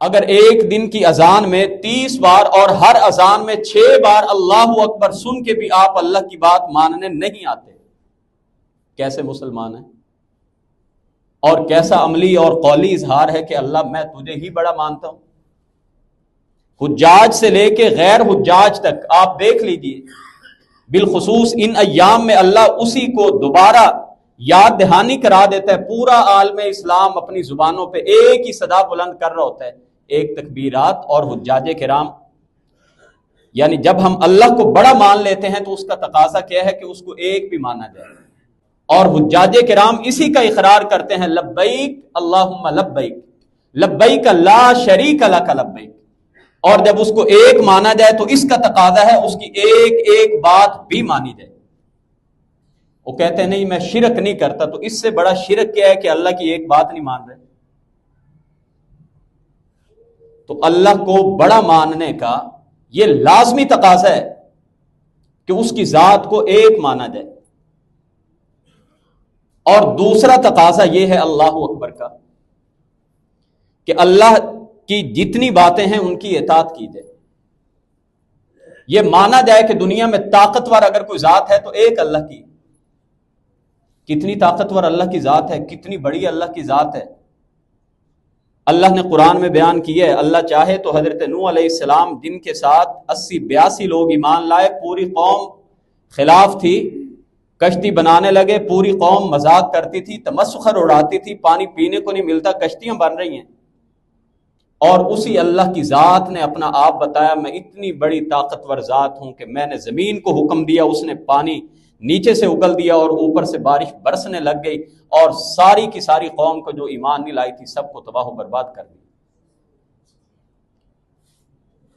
Speaker 1: اگر ایک دن کی اذان میں 30 بار اور ہر اذان میں 6 بار اللہ اکبر سن کے بھی آپ اللہ کی بات ماننے نہیں آتے، کیسے مسلمان ہیں؟ اور کیسا عملی اور قولی اظہار ہے کہ اللہ میں تجھے ہی بڑا مانتا ہوں۔ حجاج سے لے کے غیر حجاج تک آپ دیکھ لیجئے، بالخصوص ان ایام میں اللہ اسی کو دوبارہ یاد دہانی کرا دیتا ہے۔ پورا عالم اسلام اپنی زبانوں پہ ایک ہی صدا بلند کر رہا ہوتا ہے، ایک تکبیرات اور حجاج کرام۔ یعنی جب ہم اللہ کو بڑا مان لیتے ہیں تو اس کا تقاضا کیا ہے کہ اس کو ایک بھی مانا جائے، اور حجاج کرام اسی کا اقرار کرتے ہیں، لبیک اللہم لبیک، لبیک لا شریک لک لبیک۔ اور جب اس کو ایک مانا جائے تو اس کا تقاضا ہے اس کی ایک ایک بات بھی مانی جائے۔ وہ کہتے ہیں نہیں میں شرک نہیں کرتا، تو اس سے بڑا شرک کیا ہے کہ اللہ کی ایک بات نہیں مان رہے؟ تو اللہ کو بڑا ماننے کا یہ لازمی تقاضا ہے کہ اس کی ذات کو ایک مانا جائے، اور دوسرا تقاضا یہ ہے اللہ اکبر کا کہ اللہ کی جتنی باتیں ہیں ان کی اطاعت کی جائے۔ یہ مانا جائے کہ دنیا میں طاقتور اگر کوئی ذات ہے تو ایک اللہ کی، کتنی طاقتور اللہ کی ذات ہے، کتنی بڑی اللہ کی ذات ہے۔ اللہ نے قرآن میں بیان کیا ہے، اللہ چاہے تو حضرت نوح علیہ السلام جن کے ساتھ 80-82 لوگ ایمان لائے، پوری قوم خلاف تھی، کشتی بنانے لگے، پوری قوم مذاق کرتی تھی، تمسخر اڑاتی تھی، پانی پینے کو نہیں ملتا، کشتیاں بن رہی ہیں، اور اسی اللہ کی ذات نے اپنا آپ بتایا میں اتنی بڑی طاقتور ذات ہوں کہ میں نے زمین کو حکم دیا، اس نے پانی نیچے سے اگل دیا اور اوپر سے بارش برسنے لگ گئی، اور ساری کی ساری قوم کو جو ایمان نہیں لائی تھی سب کو تباہ و برباد کر دیا۔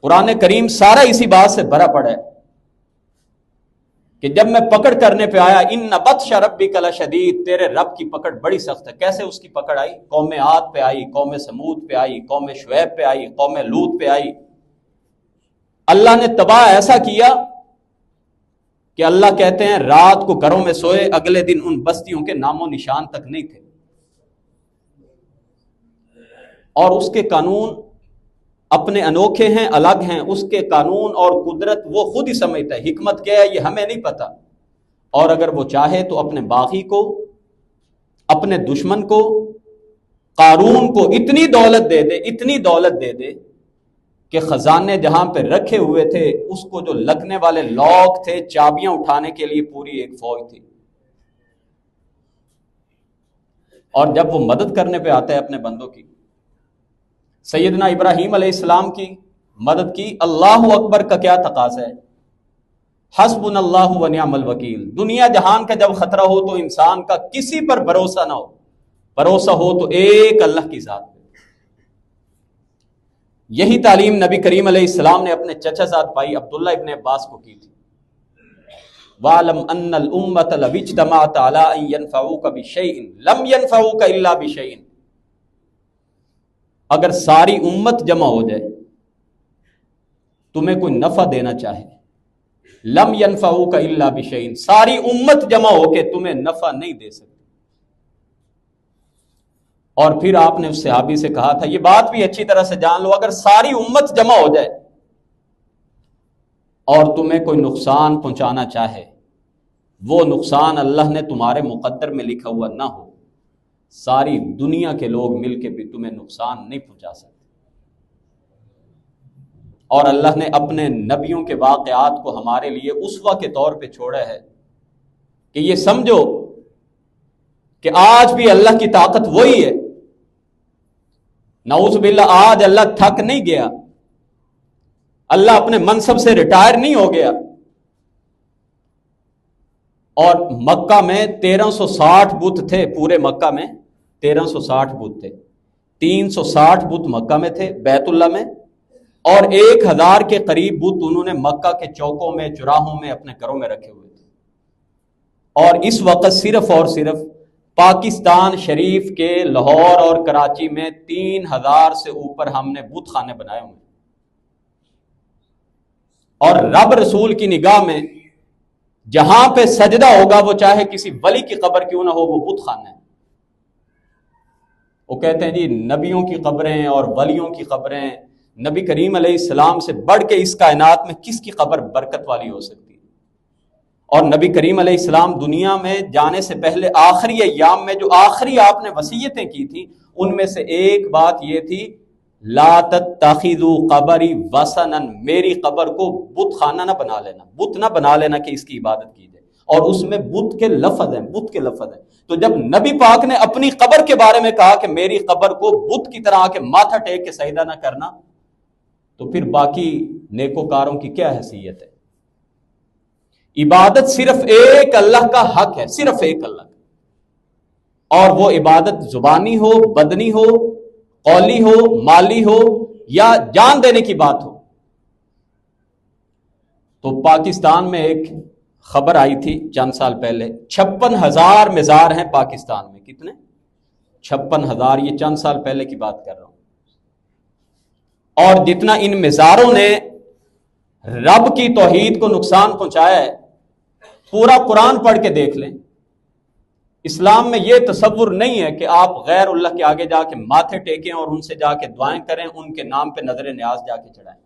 Speaker 1: قرآن کریم سارا اسی بات سے بھرا پڑا ہے کہ جب میں پکڑ کرنے پہ آیا، ان بطش ربک لشدید، تیرے رب کی پکڑ بڑی سخت ہے۔ کیسے اس کی پکڑ آئی؟ قوم عاد پہ آئی، قوم سمود پہ آئی، قوم شعیب پہ آئی، قوم لوط پہ آئی۔ اللہ نے تباہ ایسا کیا کہ اللہ کہتے ہیں رات کو گھروں میں سوئے، اگلے دن ان بستیوں کے نام و نشان تک نہیں تھے، اور اس کے قانون اپنے انوکھے ہیں، الگ ہیں، اس کے قانون اور قدرت وہ خود ہی سمجھتا ہے، حکمت کیا ہے یہ ہمیں نہیں پتا، اور اگر وہ چاہے تو اپنے باغی کو، اپنے دشمن کو، قارون کو اتنی دولت دے دے، اتنی دولت دے دے کہ خزانے جہاں پہ رکھے ہوئے تھے اس کو جو لگنے والے لاک تھے، چابیاں اٹھانے کے لیے پوری ایک فوج تھی، اور جب وہ مدد کرنے پہ آتا ہے اپنے بندوں کی، سیدنا ابراہیم علیہ السلام کی مدد کی، اللہ اکبر کا کیا تقاضا ہے؟ حسبنا اللہ و نعم الوکیل۔ دنیا جہان کا جب خطرہ ہو تو انسان کا کسی پر بھروسہ نہ ہو، بھروسہ ہو تو ایک اللہ کی ذات پہ۔ یہی تعلیم نبی کریم علیہ السلام نے اپنے چچا زاد بھائی عبداللہ ابن عباس کو کی تھی، وَعْلَمْ أَنَّ الْأُمَّةَ لَوِ اجْتَمَعَتْ عَلَىٰ أَن يَنفَعُوكَ بِشَيْءٍ لَمْ يَنفَعُوكَ إِلَّا بِشَيْءٍ۔ اگر ساری امت جمع ہو جائے تمہیں کوئی نفع دینا چاہے لم ينفعوك الا بشيء، ساری امت جمع ہو کے تمہیں نفع نہیں دے سکتی۔ اور پھر آپ نے اس صحابی سے کہا تھا، یہ بات بھی اچھی طرح سے جان لو، اگر ساری امت جمع ہو جائے اور تمہیں کوئی نقصان پہنچانا چاہے، وہ نقصان اللہ نے تمہارے مقدر میں لکھا ہوا نہ ہو، ساری دنیا کے لوگ مل کے بھی تمہیں نقصان نہیں پہنچا سکتے۔ اور اللہ نے اپنے نبیوں کے واقعات کو ہمارے لیے اسوہ کے طور پہ چھوڑا ہے کہ یہ سمجھو کہ آج بھی اللہ کی طاقت وہی ہے، نعوذ باللہ آج اللہ تھک نہیں گیا، اللہ اپنے منصب سے ریٹائر نہیں ہو گیا۔ اور مکہ میں 1360 بت تھے، پورے مکہ میں 1360 بت تھے، 360 بت مکہ میں تھے بیت اللہ میں، اور 1000 کے قریب بت انہوں نے مکہ کے چوکوں میں، چوراہوں میں، اپنے گھروں میں رکھے ہوئے تھے۔ اور اس وقت صرف اور صرف پاکستان شریف کے لاہور اور کراچی میں 3000 سے اوپر ہم نے بت خانے بنائے ہوئے، اور رب رسول کی نگاہ میں جہاں پہ سجدہ ہوگا وہ چاہے کسی ولی کی قبر کیوں نہ ہو، وہ بت خانہ ہے۔ وہ کہتے ہیں جی نبیوں کی قبریں اور ولیوں کی قبریں، نبی کریم علیہ السلام سے بڑھ کے اس کائنات میں کس کی قبر برکت والی ہو سکتی ہے؟ اور نبی کریم علیہ السلام دنیا میں جانے سے پہلے آخری ایام میں جو آخری آپ نے وصیتیں کی تھی، ان میں سے ایک بات یہ تھی، لا تتخذوا قبری وثنا، میری قبر کو بت خانہ نہ بنا لینا، بت نہ بنا لینا کہ اس کی عبادت کی جائے۔ اور اس میں بت کے لفظ ہیں، بت کے لفظ ہیں۔ تو جب نبی پاک نے اپنی قبر کے بارے میں کہا کہ میری قبر کو بت کی طرح کے ماتھا ٹیک کے سجدہ نہ کرنا، تو پھر باقی نیکوکاروں کی کیا حیثیت ہے؟ عبادت صرف ایک اللہ کا حق ہے، صرف ایک اللہ کا، اور وہ عبادت زبانی ہو، بدنی ہو، قولی ہو، مالی ہو، یا جان دینے کی بات ہو۔ تو پاکستان میں ایک خبر آئی تھی چند سال پہلے، 56,000 مزار ہیں پاکستان میں۔ کتنے؟ 56,000، یہ چند سال پہلے کی بات کر رہا ہوں۔ اور جتنا ان مزاروں نے رب کی توحید کو نقصان پہنچایا ہے، پورا قرآن پڑھ کے دیکھ لیں۔ اسلام میں یہ تصور نہیں ہے کہ آپ غیر اللہ کے آگے جا کے ماتھے ٹیکیں اور ان سے جا کے دعائیں کریں، ان کے نام پہ نظر نیاز جا کے چڑھائیں۔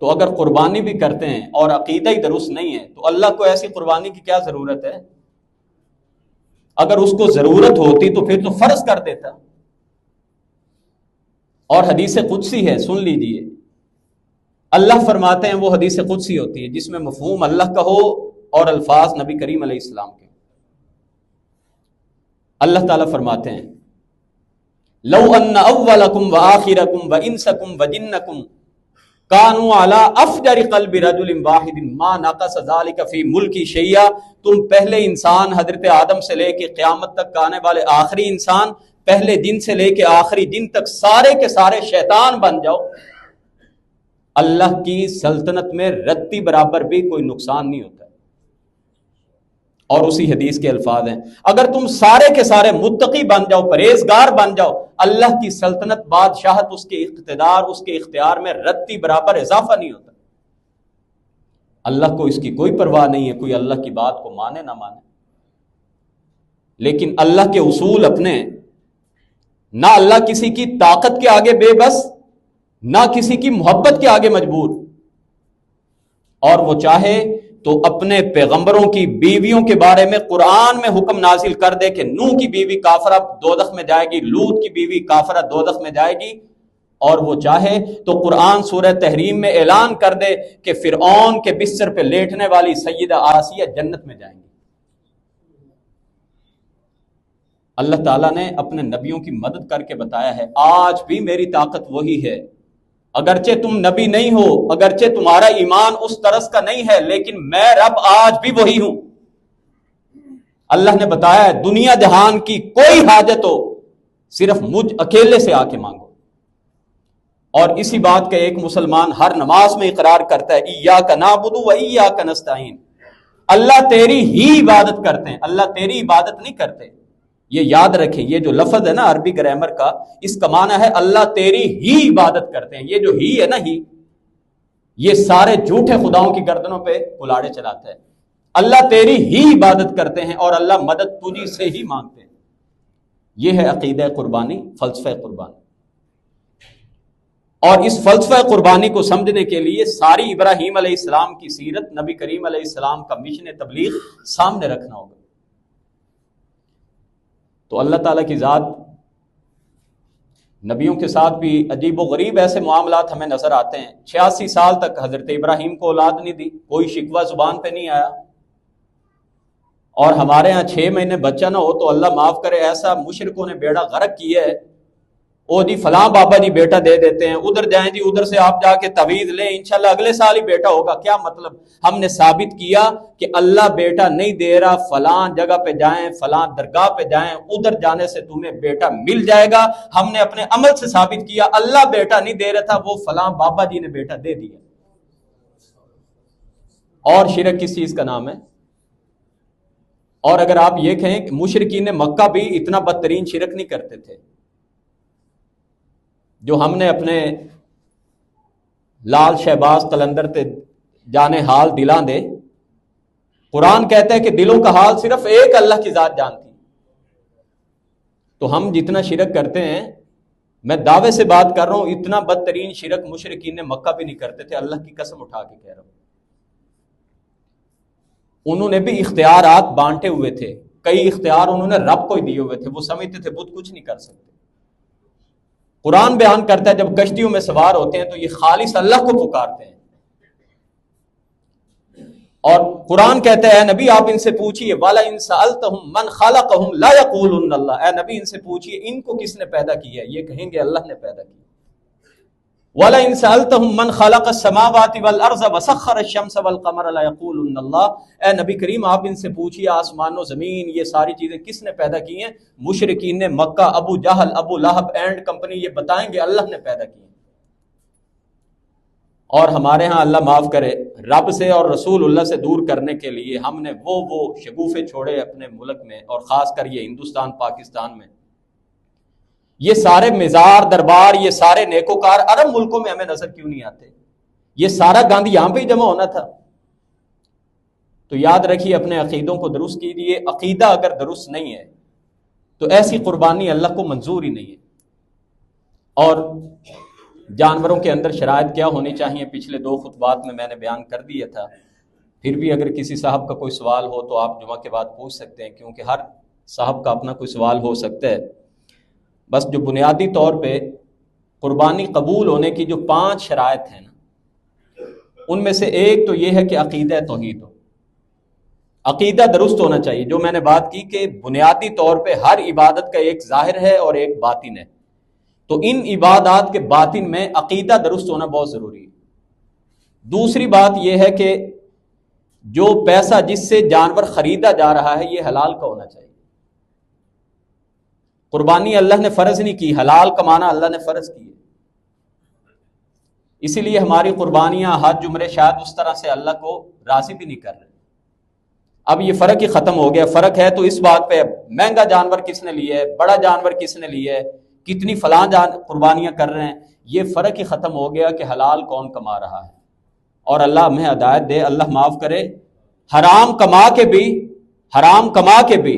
Speaker 1: تو اگر قربانی بھی کرتے ہیں اور عقیدہ ہی درست نہیں ہے تو اللہ کو ایسی قربانی کی کیا ضرورت ہے؟ اگر اس کو ضرورت ہوتی تو پھر تو فرض کر دیتا۔ اور حدیث قدسی ہے، سن لیجئے، اللہ فرماتے ہیں، وہ حدیث قدسی ہوتی ہے جس میں مفہوم اللہ کا ہو اور الفاظ نبی کریم علیہ السلام کے۔ اللہ تعالیٰ فرماتے ہیں، لو ان اولکم وآخرکم وانسکم وجنکم کانوا علی افجر قلب رجل واحد ما نقص ذلک فی ملکی شیئا، تم پہلے انسان حضرت آدم سے لے کے قیامت تک آنے والے آخری انسان، پہلے دن سے لے کے آخری دن تک سارے کے سارے شیطان بن جاؤ، اللہ کی سلطنت میں رتی برابر بھی کوئی نقصان نہیں ہوتا۔ اور اسی حدیث کے الفاظ ہیں، اگر تم سارے کے سارے متقی بن جاؤ، پرہیزگار بن جاؤ، اللہ کی سلطنت، بادشاہت، اس کے اقتدار، اس کے اختیار میں رتی برابر اضافہ نہیں ہوتا۔ اللہ کو اس کی کوئی پرواہ نہیں ہے کوئی اللہ کی بات کو مانے نہ مانے، لیکن اللہ کے اصول اپنے، نہ اللہ کسی کی طاقت کے آگے بے بس، نہ کسی کی محبت کے آگے مجبور، اور وہ چاہے تو اپنے پیغمبروں کی بیویوں کے بارے میں قرآن میں حکم نازل کر دے کہ نوح کی بیوی کافرہ دوزخ میں جائے گی، لوط کی بیوی کافرہ دوزخ میں جائے گی، اور وہ چاہے تو قرآن سورہ تحریم میں اعلان کر دے کہ فرعون کے بستر پہ لیٹنے والی سیدہ آسیہ جنت میں جائیں گی۔ اللہ تعالیٰ نے اپنے نبیوں کی مدد کر کے بتایا ہے، آج بھی میری طاقت وہی ہے، اگرچہ تم نبی نہیں ہو، اگرچہ تمہارا ایمان اس طرز کا نہیں ہے، لیکن میں رب آج بھی وہی ہوں۔ اللہ نے بتایا ہے، دنیا جہان کی کوئی حاجت ہو صرف مجھ اکیلے سے آ کے مانگو۔ اور اسی بات کا ایک مسلمان ہر نماز میں اقرار کرتا ہے، ایاک نعبد و ایاک نستعین، اللہ تیری ہی عبادت کرتے ہیں، اللہ تیری عبادت نہیں کرتے۔ یہ یاد رکھیں، یہ جو لفظ ہے نا عربی گرامر کا، اس کا معنی ہے اللہ تیری ہی عبادت کرتے ہیں۔ یہ جو ہی ہے نا، ہی یہ سارے جھوٹے خداؤں کی گردنوں پہ کلاڑے چلاتا ہے. اللہ تیری ہی عبادت کرتے ہیں اور اللہ مدد تجھی سے ہی مانگتے ہیں. یہ ہے عقیدہ قربانی، فلسفہ قربانی. اور اس فلسفہ قربانی کو سمجھنے کے لیے ساری ابراہیم علیہ السلام کی سیرت، نبی کریم علیہ السلام کا مشن تبلیغ سامنے رکھنا ہوگا. تو اللہ تعالیٰ کی ذات نبیوں کے ساتھ بھی عجیب و غریب ایسے معاملات ہمیں نظر آتے ہیں. 86 سال تک حضرت ابراہیم کو اولاد نہیں دی، کوئی شکوہ زبان پہ نہیں آیا. اور ہمارے ہاں 6 مہینے بچہ نہ ہو تو اللہ معاف کرے ایسا مشرکوں نے بیڑا غرق کیا ہے. او جی فلاں بابا جی بیٹا دے دیتے ہیں، ادھر جائیں جی ادھر سے آپ جا کے تعویذ لیں انشاءاللہ اگلے سال ہی بیٹا ہوگا. کیا مطلب؟ ہم نے ثابت کیا کہ اللہ بیٹا نہیں دے رہا، فلاں جگہ پہ جائیں، فلاں درگاہ پہ جائیں، ادھر جانے سے تمہیں بیٹا مل جائے گا. ہم نے اپنے عمل سے ثابت کیا اللہ بیٹا نہیں دے رہا تھا، وہ فلاں بابا جی نے بیٹا دے دیا. اور شرک کس چیز کا نام ہے؟ اور اگر آپ یہ کہیں کہ مشرکین مکہ بھی اتنا بدترین شرک نہیں کرتے تھے جو ہم نے اپنے لال شہباز قلندر تے جانے حال دلاں دے. قرآن کہتا ہے کہ دلوں کا حال صرف ایک اللہ کی ذات جانتی. تو ہم جتنا شرک کرتے ہیں، میں دعوے سے بات کر رہا ہوں، اتنا بدترین شرک مشرکین مکہ بھی نہیں کرتے تھے. اللہ کی قسم اٹھا کے کہہ رہا ہوں. انہوں نے بھی اختیارات بانٹے ہوئے تھے، کئی اختیار انہوں نے رب کو ہی دیے ہوئے تھے. وہ سمجھتے تھے بت کچھ نہیں کر سکتے. قرآن بیان کرتا ہے جب کشتیوں میں سوار ہوتے ہیں تو یہ خالص اللہ کو پکارتے ہیں. اور قرآن کہتا ہے اے نبی آپ ان سے پوچھئے وَلَئِن سَأَلْتَهُم مَّنْ خَلَقَهُمْ لَا يَقُولُنَّ اللَّهُ. اے نبی ان سے پوچھئے ان کو کس نے پیدا کیا ہے، یہ کہیں گے اللہ نے پیدا کیا. وَلَئِن سَأَلْتَهُم مَّنْ خَلَقَ السَّمَاوَاتِ وَالْأَرْضَ وَسَخَّرَ الشَّمْسَ وَالْقَمَرَ لَيَقُولُنَّ اللَّهُ. اے نبی کریم آپ ان سے پوچھئے آسمان و زمین یہ ساری چیزیں کس نے پیدا کی ہیں. مشرکین نے مکہ، ابو جہل، ابو لہب اینڈ کمپنی یہ بتائیں گے اللہ نے پیدا کی. اور ہمارے ہاں اللہ معاف کرے رب سے اور رسول اللہ سے دور کرنے کے لیے ہم نے وہ شگوفے چھوڑے اپنے ملک میں، اور خاص کر یہ ہندوستان پاکستان میں. یہ سارے مزار دربار، یہ سارے نیکوکار عرب ملکوں میں ہمیں نظر کیوں نہیں آتے؟ یہ سارا گند یہاں پہ ہی جمع ہونا تھا. تو یاد رکھیے اپنے عقیدوں کو درست کیجیے. عقیدہ اگر درست نہیں ہے تو ایسی قربانی اللہ کو منظور ہی نہیں ہے. اور جانوروں کے اندر شرائط کیا ہونی چاہیے پچھلے 2 خطبات میں نے بیان کر دیا تھا. پھر بھی اگر کسی صاحب کا کوئی سوال ہو تو آپ جمعہ کے بعد پوچھ سکتے ہیں، کیونکہ ہر صاحب کا اپنا کوئی سوال ہو سکتا ہے. بس جو بنیادی طور پہ قربانی قبول ہونے کی جو 5 شرائط ہیں نا، ان میں سے ایک تو یہ ہے کہ عقیدہ توحید ہو. عقیدہ درست ہونا چاہیے. جو میں نے بات کی کہ بنیادی طور پہ ہر عبادت کا ایک ظاہر ہے اور ایک باطن ہے، تو ان عبادات کے باطن میں عقیدہ درست ہونا بہت ضروری ہے. دوسری بات یہ ہے کہ جو پیسہ جس سے جانور خریدا جا رہا ہے یہ حلال کا ہونا چاہیے. قربانی اللہ نے فرض نہیں کی، حلال کمانا اللہ نے فرض کی ہے. اسی لیے ہماری قربانیاں حج عمرے شاید اس طرح سے اللہ کو راضی بھی نہیں کر رہے. اب یہ فرق ہی ختم ہو گیا. فرق ہے تو اس بات پہ مہنگا جانور کس نے لیا ہے، بڑا جانور کس نے لیا ہے، کتنی فلاں قربانیاں کر رہے ہیں. یہ فرق ہی ختم ہو گیا کہ حلال کون کما رہا ہے. اور اللہ ہمیں ہدایت دے، اللہ معاف کرے. حرام کما کے بھی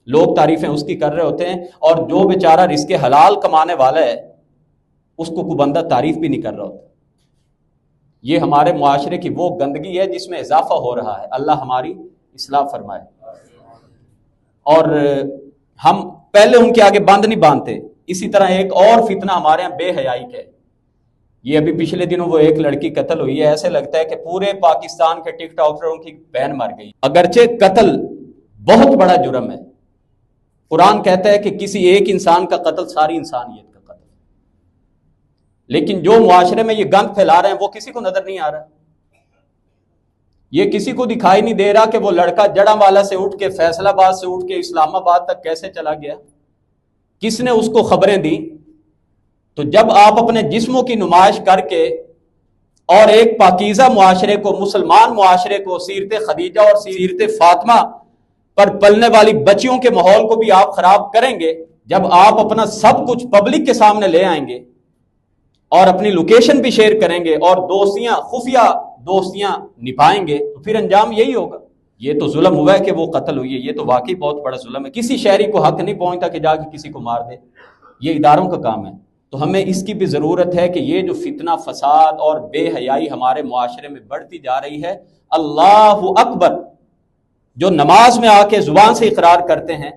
Speaker 1: لوگ تعریفیں اس کی کر رہے ہوتے ہیں، اور جو بیچارہ رزق حلال کمانے والا ہے اس کو کوئی بندہ تعریف بھی نہیں کر رہا ہوتا. یہ ہمارے معاشرے کی وہ گندگی ہے جس میں اضافہ ہو رہا ہے. اللہ ہماری اصلاح فرمائے. اور ہم پہلے ان کے آگے بند نہیں باندھتے. اسی طرح ایک اور فتنہ ہمارے یہاں بے حیائی کا ہے. یہ ابھی پچھلے دنوں وہ ایک لڑکی قتل ہوئی ہے، ایسے لگتا ہے کہ پورے پاکستان کے ٹک ٹاکروں کی بہن مر گئی. اگرچہ قتل بہت بڑا جرم ہے، قرآن کہتا ہے کہ کسی ایک انسان کا قتل ساری انسانیت کا قتل، لیکن جو معاشرے میں یہ گند پھیلا رہے ہیں وہ کسی کو نظر نہیں آ رہا. یہ کسی کو دکھائی نہیں دے رہا کہ وہ لڑکا جڑاں والا سے اٹھ کے فیصل آباد سے اٹھ کے اسلام آباد تک کیسے چلا گیا، کس نے اس کو خبریں دی. تو جب آپ اپنے جسموں کی نمائش کر کے اور ایک پاکیزہ معاشرے کو، مسلمان معاشرے کو، سیرت خدیجہ اور سیرت فاطمہ پر پلنے والی بچیوں کے ماحول کو بھی آپ خراب کریں گے، جب آپ اپنا سب کچھ پبلک کے سامنے لے آئیں گے اور اپنی لوکیشن بھی شیئر کریں گے اور دوستیاں، خفیہ دوستیاں نبھائیں گے، تو پھر انجام یہی ہوگا۔ یہ تو ظلم ہوا ہے کہ وہ قتل ہوئی ہے، یہ تو واقعی بہت بڑا ظلم ہے۔ کسی شہری کو حق نہیں پہنچتا کہ جا کے کسی کو مار دے، یہ اداروں کا کام ہے۔ تو ہمیں اس کی بھی ضرورت ہے کہ یہ جو فتنہ فساد اور بے حیائی ہمارے معاشرے میں بڑھتی جا رہی ہے، اللہ اکبر جو نماز میں آ کے زبان سے اقرار کرتے ہیں،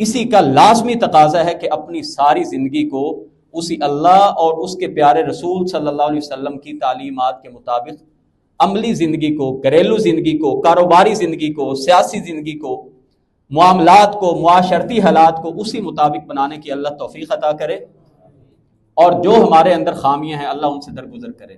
Speaker 1: اسی کا لازمی تقاضا ہے کہ اپنی ساری زندگی کو اسی اللہ اور اس کے پیارے رسول صلی اللہ علیہ وسلم کی تعلیمات کے مطابق عملی زندگی کو، گھریلو زندگی کو، کاروباری زندگی کو، سیاسی زندگی کو، معاملات کو، معاشرتی حالات کو اسی مطابق بنانے کی اللہ توفیق عطا کرے، اور جو ہمارے اندر خامیاں ہیں اللہ ان سے درگزر کرے۔